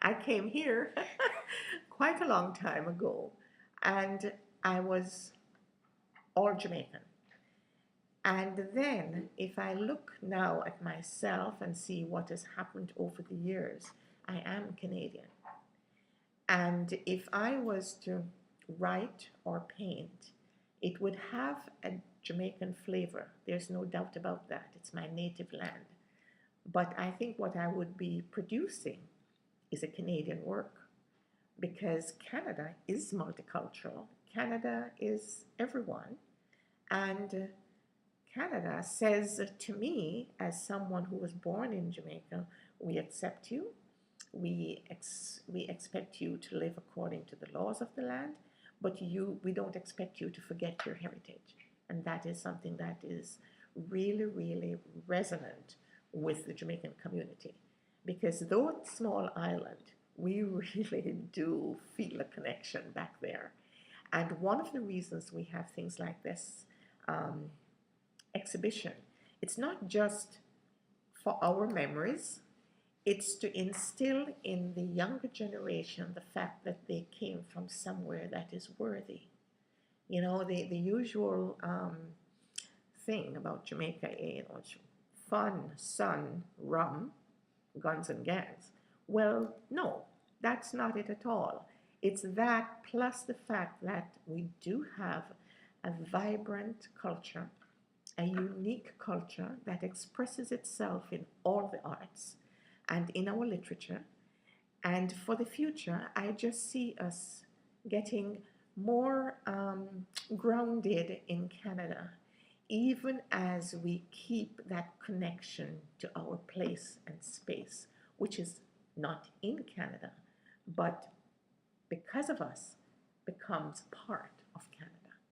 I came here quite a long time ago, and I was all Jamaican. And then, if I look now at myself and see what has happened over the years, I am Canadian. And if I was to write or paint, it would have a Jamaican flavor. There's no doubt about that. It's my native land. But I think what I would be producing is a Canadian work because Canada is multicultural. Canada is everyone. And Canada says to me, as someone who was born in Jamaica, we accept you. We expect you to live according to the laws of the land, but we don't expect you to forget your heritage. And that is something that is really, really resonant with the Jamaican community. Because though it's a small island, we really do feel a connection back there. And one of the reasons we have things like this exhibition, it's not just for our memories, it's to instill in the younger generation the fact that they came from somewhere that is worthy. You know, the usual thing about Jamaica, you know, fun, sun, rum, guns and gangs. Well, no, that's not it at all. It's that plus the fact that we do have a vibrant culture, a unique culture that expresses itself in all the arts and in our literature. And for the future, I just see us getting more grounded in Canada, even as we keep that connection to our place and space, which is not in Canada, but because of us, becomes part of Canada.